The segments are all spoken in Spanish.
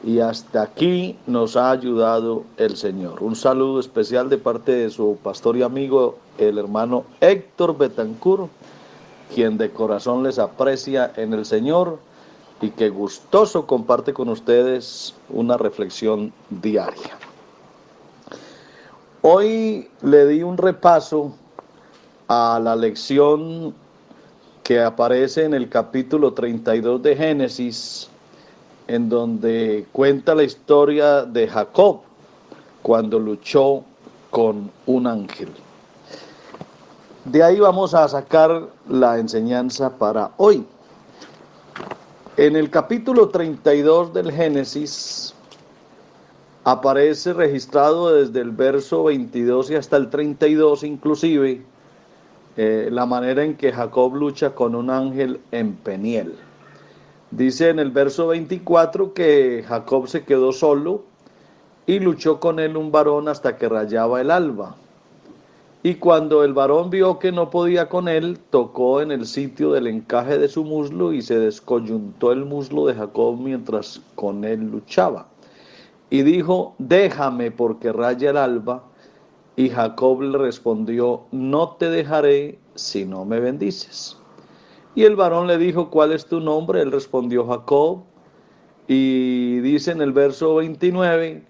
y hasta aquí nos ha ayudado el Señor. Un saludo especial de parte de su pastor y amigo, el hermano Héctor Betancur, quien de corazón les aprecia en el Señor y que gustoso comparte con ustedes una reflexión diaria. Hoy le di un repaso a la lección que aparece en el capítulo 32 de Génesis, en donde cuenta la historia de Jacob cuando luchó con un ángel. De ahí vamos a sacar la enseñanza para hoy. En el capítulo 32 del Génesis aparece registrado desde el verso 22 y hasta el 32 inclusive la manera en que Jacob lucha con un ángel en Peniel. Dice en el verso 24 que Jacob se quedó solo y luchó con él un varón hasta que rayaba el alba. Y cuando el varón vio que no podía con él, tocó en el sitio del encaje de su muslo y se descoyuntó el muslo de Jacob mientras con él luchaba. Y dijo, déjame porque raya el alba. Y Jacob le respondió, no te dejaré si no me bendices. Y el varón le dijo, ¿cuál es tu nombre? Él respondió, Jacob. Y dice en el verso 29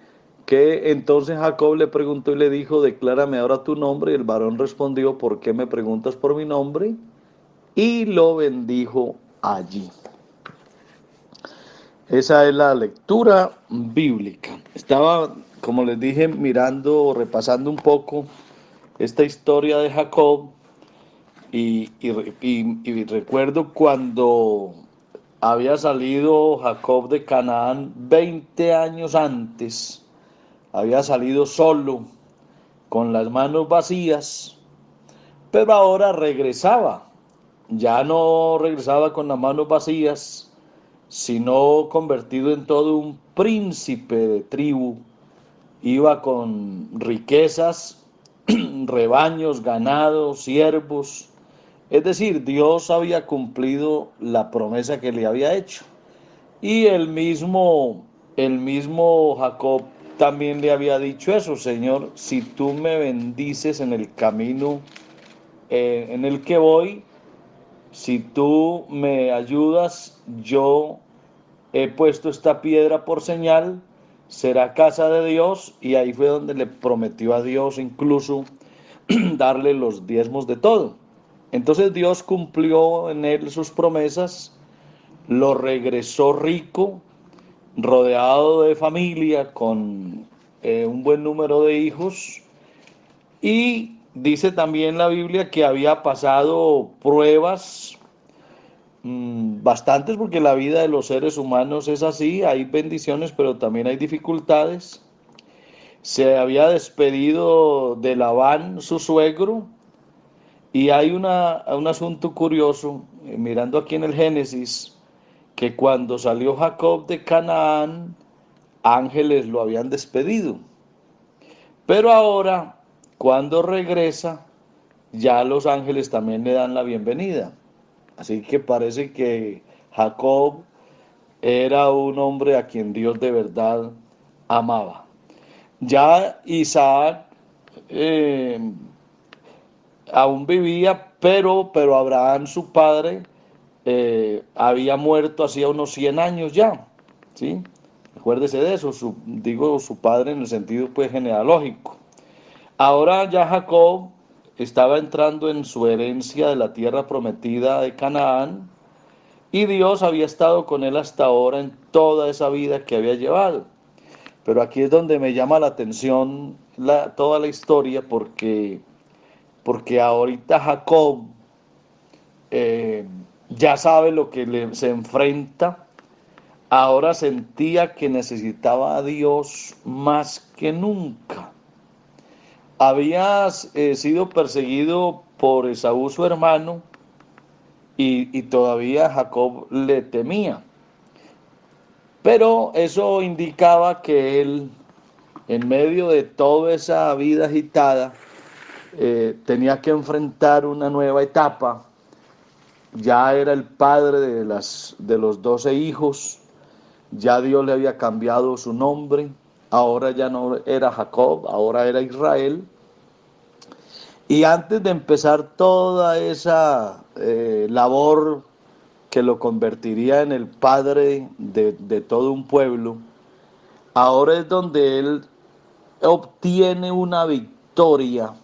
que entonces Jacob le preguntó y le dijo, declárame ahora tu nombre. Y el varón respondió, ¿por qué me preguntas por mi nombre? Y lo bendijo allí. Esa es la lectura bíblica. Estaba, como les dije, mirando, repasando un poco esta historia de Jacob y recuerdo cuando había salido Jacob de Canaán 20 años antes, había salido solo, con las manos vacías, pero ahora regresaba, ya no regresaba con las manos vacías, sino convertido en todo un príncipe de tribu, iba con riquezas, rebaños, ganados, siervos. Es decir, Dios había cumplido la promesa que le había hecho. Y el mismo Jacob también le había dicho eso, Señor, si tú me bendices en el camino en el que voy, si tú me ayudas, yo he puesto esta piedra por señal, será casa de Dios, y ahí fue donde le prometió a Dios incluso darle los diezmos de todo. Entonces Dios cumplió en él sus promesas, lo regresó rico, rodeado de familia, con un buen número de hijos, y dice también la Biblia que había pasado pruebas bastantes, porque la vida de los seres humanos es así, hay bendiciones, pero también hay dificultades. Se había despedido de Labán, su suegro, y hay un asunto curioso, mirando aquí en el Génesis, que cuando salió Jacob de Canaán, ángeles lo habían despedido. Pero ahora, cuando regresa, ya los ángeles también le dan la bienvenida. Así que parece que Jacob era un hombre a quien Dios de verdad amaba. Ya Isaac eh, aún vivía, pero Abraham, su padre, había muerto hacía unos 100 años ya, ¿sí? Acuérdese de eso, digo su padre en el sentido pues genealógico. Ahora ya Jacob estaba entrando en su herencia de la tierra prometida de Canaán, y Dios había estado con él hasta ahora en toda esa vida que había llevado. Pero aquí es donde me llama la atención toda la historia, porque ahorita Jacob eh, ya sabe lo que se enfrenta. Ahora sentía que necesitaba a Dios más que nunca. Había sido perseguido por Esaú, su hermano, y todavía Jacob le temía. Pero eso indicaba que él, en medio de toda esa vida agitada, tenía que enfrentar una nueva etapa. Ya era el padre de los 12 hijos, ya Dios le había cambiado su nombre, ahora ya no era Jacob, ahora era Israel. Y antes de empezar toda esa labor que lo convertiría en el padre de todo un pueblo, ahora es donde él obtiene una victoria.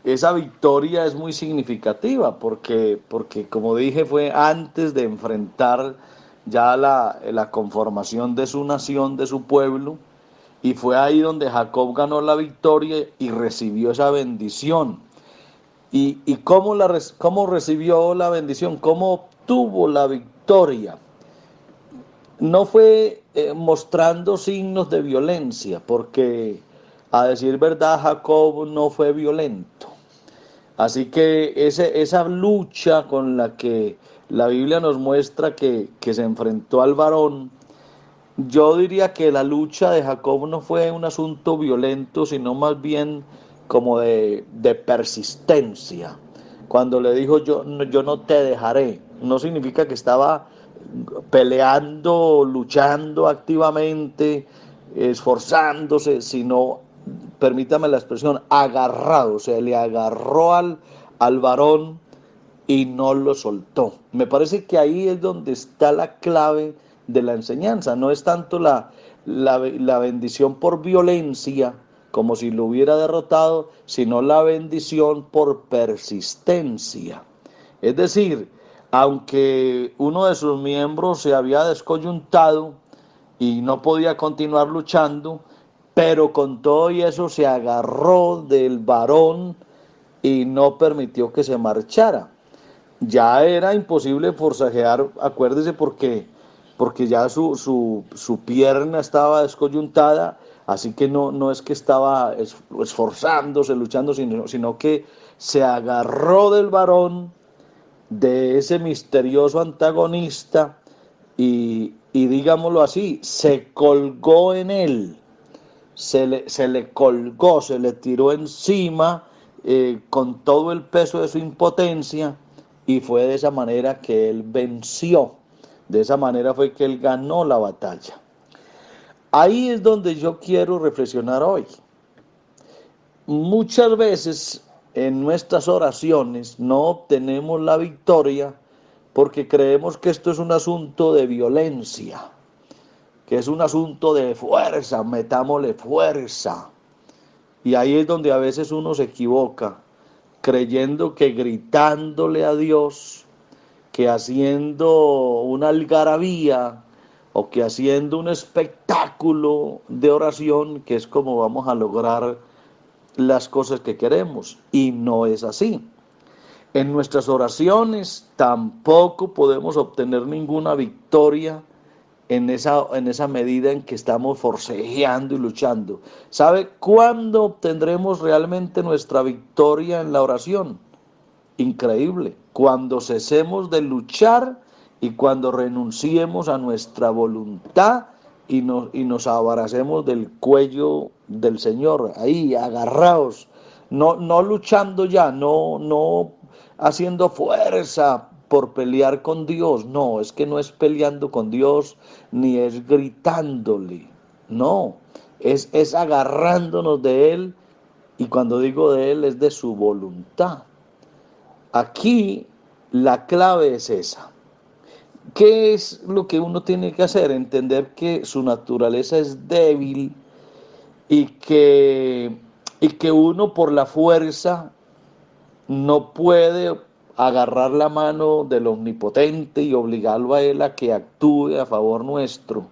Esa victoria es muy significativa porque como dije, fue antes de enfrentar ya la conformación de su nación, de su pueblo, y fue ahí donde Jacob ganó la victoria y recibió esa bendición. ¿Y cómo recibió la bendición? ¿Cómo obtuvo la victoria? No fue mostrando signos de violencia, porque a decir verdad Jacob no fue violento. Así que esa lucha con la que la Biblia nos muestra que se enfrentó al varón, yo diría que la lucha de Jacob no fue un asunto violento, sino más bien como de persistencia. Cuando le dijo yo no te dejaré, no significa que estaba peleando, luchando activamente, esforzándose, sino, permítame la expresión, agarrado, o sea, le agarró al varón y no lo soltó. Me parece que ahí es donde está la clave de la enseñanza. No es tanto la bendición por violencia, como si lo hubiera derrotado, sino la bendición por persistencia. Es decir, aunque uno de sus miembros se había descoyuntado y no podía continuar luchando, pero con todo y eso se agarró del varón y no permitió que se marchara. Ya era imposible forcejear, acuérdese, porque ya su pierna estaba descoyuntada, así que no es que estaba esforzándose, luchando, sino que se agarró del varón, de ese misterioso antagonista, y digámoslo así, se colgó en él, se le colgó, se le tiró encima con todo el peso de su impotencia, y fue de esa manera que él venció, de esa manera fue que él ganó la batalla. Ahí es donde yo quiero reflexionar hoy. Muchas veces en nuestras oraciones no obtenemos la victoria porque creemos que esto es un asunto de violencia, que es un asunto de fuerza, metámosle fuerza. Y ahí es donde a veces uno se equivoca, creyendo que gritándole a Dios, que haciendo una algarabía o que haciendo un espectáculo de oración, que es como vamos a lograr las cosas que queremos. Y no es así. En nuestras oraciones tampoco podemos obtener ninguna victoria en esa medida en que estamos forcejeando y luchando. ¿Sabe cuándo obtendremos realmente nuestra victoria en la oración? Increíble. Cuando cesemos de luchar y cuando renunciemos a nuestra voluntad y nos abracemos del cuello del Señor, ahí agarrados, no luchando ya, no haciendo fuerza por pelear con Dios. No, es que no es peleando con Dios ni es gritándole, no, es agarrándonos de Él, y cuando digo de Él es de su voluntad. Aquí la clave es esa. ¿Qué es lo que uno tiene que hacer? Entender que su naturaleza es débil y que, y que uno por la fuerza no puede agarrar la mano del omnipotente y obligarlo a él a que actúe a favor nuestro.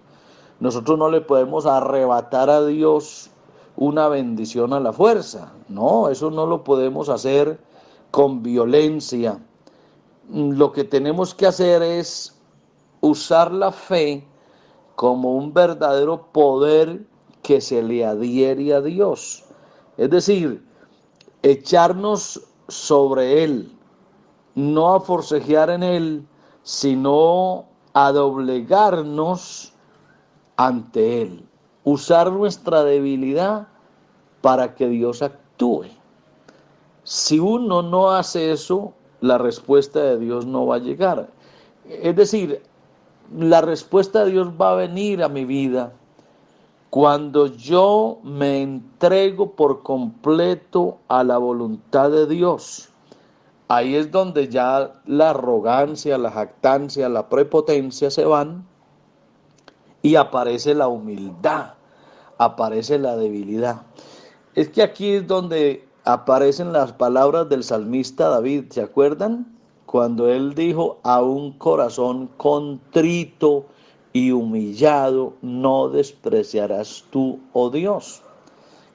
Nosotros no le podemos arrebatar a Dios una bendición a la fuerza. No, eso no lo podemos hacer con violencia. Lo que tenemos que hacer es usar la fe como un verdadero poder que se le adhiere a Dios. Es decir, echarnos sobre Él, no a forcejear en Él, sino a doblegarnos ante Él. Usar nuestra debilidad para que Dios actúe. Si uno no hace eso, la respuesta de Dios no va a llegar. Es decir, la respuesta de Dios va a venir a mi vida cuando yo me entrego por completo a la voluntad de Dios. Ahí es donde ya la arrogancia, la jactancia, la prepotencia se van y aparece la humildad, aparece la debilidad. Es que aquí es donde aparecen las palabras del salmista David, ¿se acuerdan? Cuando él dijo, a un corazón contrito y humillado no despreciarás tú, oh Dios.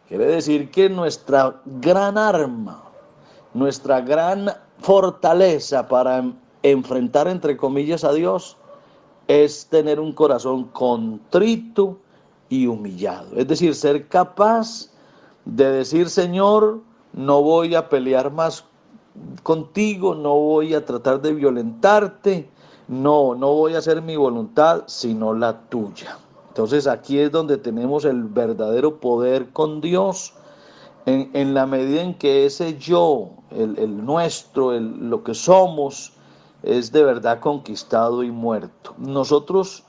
Quiere decir que nuestra gran arma, nuestra gran fortaleza para enfrentar, entre comillas, a Dios, es tener un corazón contrito y humillado. Es decir, ser capaz de decir, Señor, no voy a pelear más contigo, no voy a tratar de violentarte, no voy a hacer mi voluntad, sino la tuya. Entonces aquí es donde tenemos el verdadero poder con Dios, en la medida en que ese yo, el nuestro, lo que somos, es de verdad conquistado y muerto. Nosotros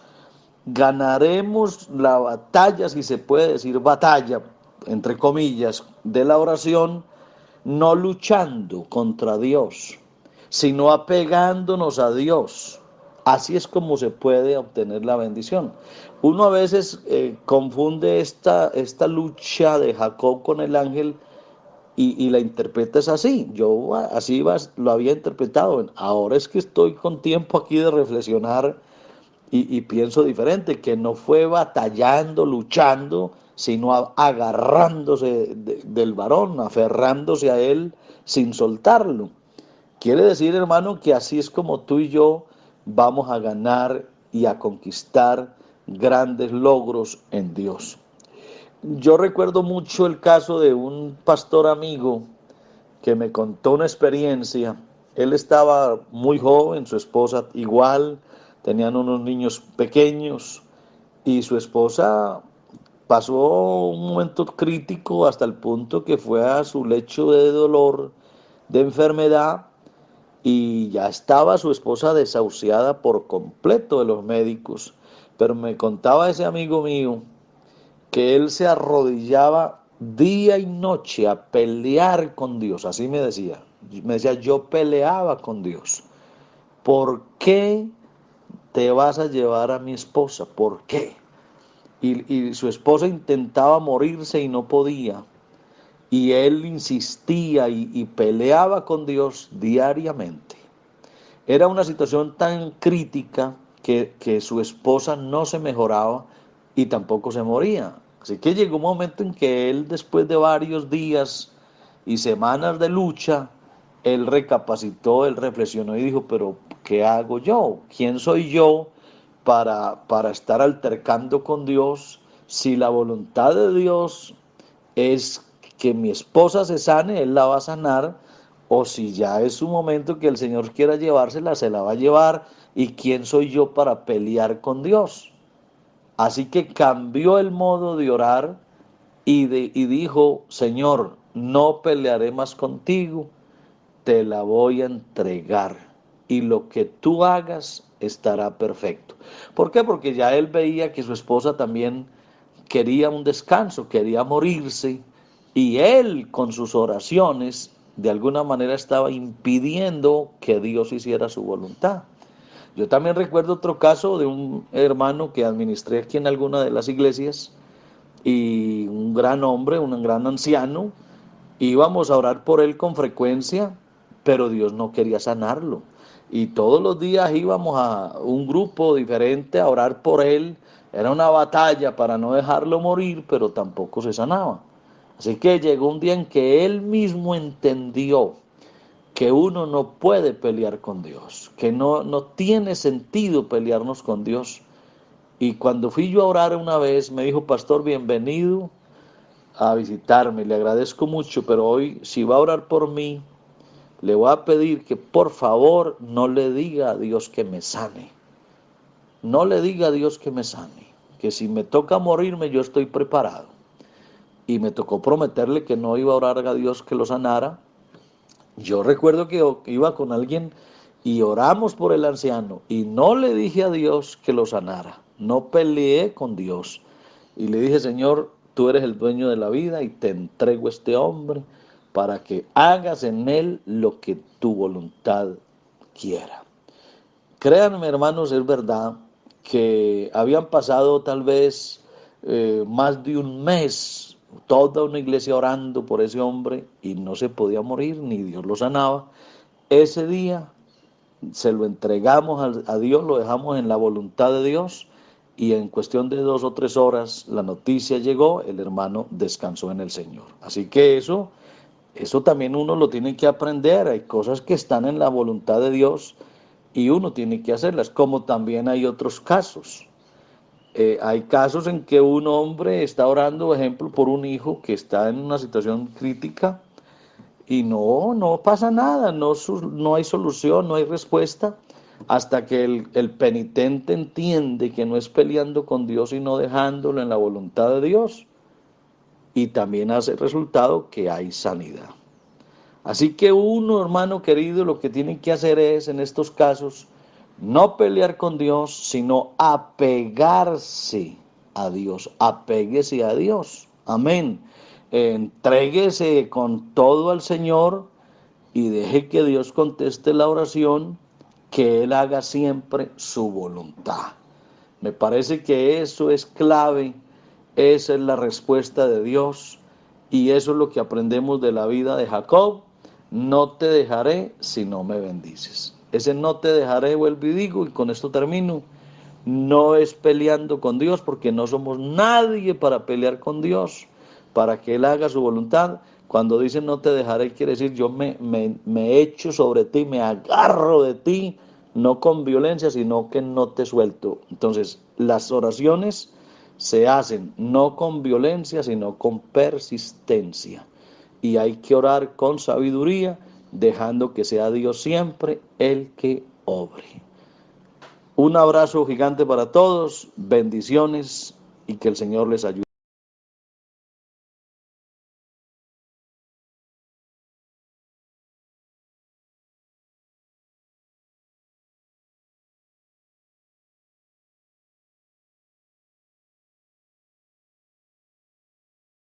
ganaremos la batalla, si se puede decir batalla, entre comillas, de la oración, no luchando contra Dios, sino apegándonos a Dios. Así es como se puede obtener la bendición. Uno a veces confunde esta lucha de Jacob con el ángel y la interpretas así. Yo así lo había interpretado. Ahora es que estoy con tiempo aquí de reflexionar y pienso diferente, que no fue batallando, luchando, sino agarrándose del varón, aferrándose a él sin soltarlo. Quiere decir, hermano, que así es como tú y yo vamos a ganar y a conquistar grandes logros en Dios. Yo recuerdo mucho el caso de un pastor amigo que me contó una experiencia. Él estaba muy joven, su esposa igual, tenían unos niños pequeños y su esposa pasó un momento crítico hasta el punto que fue a su lecho de dolor, de enfermedad, y ya estaba su esposa desahuciada por completo de los médicos. Pero me contaba ese amigo mío que él se arrodillaba día y noche a pelear con Dios, así me decía. Me decía, yo peleaba con Dios. ¿Por qué te vas a llevar a mi esposa? ¿Por qué? Y su esposa intentaba morirse y no podía. Y él insistía y peleaba con Dios diariamente. Era una situación tan crítica que su esposa no se mejoraba y tampoco se moría. Así que llegó un momento en que él, después de varios días y semanas de lucha, él recapacitó, él reflexionó y dijo, pero ¿qué hago yo? ¿Quién soy yo para estar altercando con Dios si la voluntad de Dios es que mi esposa se sane, Él la va a sanar, o si ya es su momento que el Señor quiera llevársela, se la va a llevar, y quién soy yo para pelear con Dios? Así que cambió el modo de orar y dijo, Señor, no pelearé más contigo, te la voy a entregar y lo que tú hagas estará perfecto. ¿Por qué? Porque ya él veía que su esposa también quería un descanso, quería morirse, y él con sus oraciones de alguna manera estaba impidiendo que Dios hiciera su voluntad. Yo también recuerdo otro caso de un hermano que administré aquí en alguna de las iglesias, y un gran hombre, un gran anciano. Íbamos a orar por él con frecuencia, pero Dios no quería sanarlo. Y todos los días íbamos a un grupo diferente a orar por él. Era una batalla para no dejarlo morir, pero tampoco se sanaba. Así que llegó un día en que él mismo entendió que uno no puede pelear con Dios, que no tiene sentido pelearnos con Dios. Y cuando fui yo a orar una vez, me dijo, pastor, bienvenido a visitarme, le agradezco mucho, pero hoy si va a orar por mí, le voy a pedir que por favor no le diga a Dios que me sane. No le diga a Dios que me sane, que si me toca morirme yo estoy preparado. Y me tocó prometerle que no iba a orar a Dios que lo sanara. Yo recuerdo que iba con alguien y oramos por el anciano y no le dije a Dios que lo sanara, no peleé con Dios y le dije, Señor, tú eres el dueño de la vida y te entrego a este hombre para que hagas en él lo que tu voluntad quiera. Créanme, hermanos, es verdad que habían pasado tal vez más de un mes, toda una iglesia orando por ese hombre y no se podía morir, ni Dios lo sanaba. Ese día se lo entregamos a Dios, lo dejamos en la voluntad de Dios y en cuestión de 2 o 3 horas la noticia llegó, el hermano descansó en el Señor. Así que eso también uno lo tiene que aprender, hay cosas que están en la voluntad de Dios y uno tiene que hacerlas, como también hay otros casos. Hay casos en que un hombre está orando, por ejemplo, por un hijo que está en una situación crítica y no pasa nada, no hay solución, no hay respuesta, hasta que el penitente entiende que no es peleando con Dios, sino dejándolo en la voluntad de Dios. Y también hace resultado que hay sanidad. Así que uno, hermano querido, lo que tiene que hacer es, en estos casos, no pelear con Dios, sino apegarse a Dios. Apéguese a Dios. Amén. Entréguese con todo al Señor y deje que Dios conteste la oración, que Él haga siempre su voluntad. Me parece que eso es clave, esa es la respuesta de Dios y eso es lo que aprendemos de la vida de Jacob. No te dejaré si no me bendices. Ese no te dejaré, vuelvo y digo, y con esto termino, no es peleando con Dios, porque no somos nadie para pelear con Dios, para que Él haga su voluntad. Cuando dice no te dejaré, quiere decir yo me echo sobre ti, me agarro de ti, no con violencia, sino que no te suelto. Entonces, las oraciones se hacen no con violencia, sino con persistencia. Y hay que orar con sabiduría, dejando que sea Dios siempre el que obre. Un abrazo gigante para todos, bendiciones y que el Señor les ayude.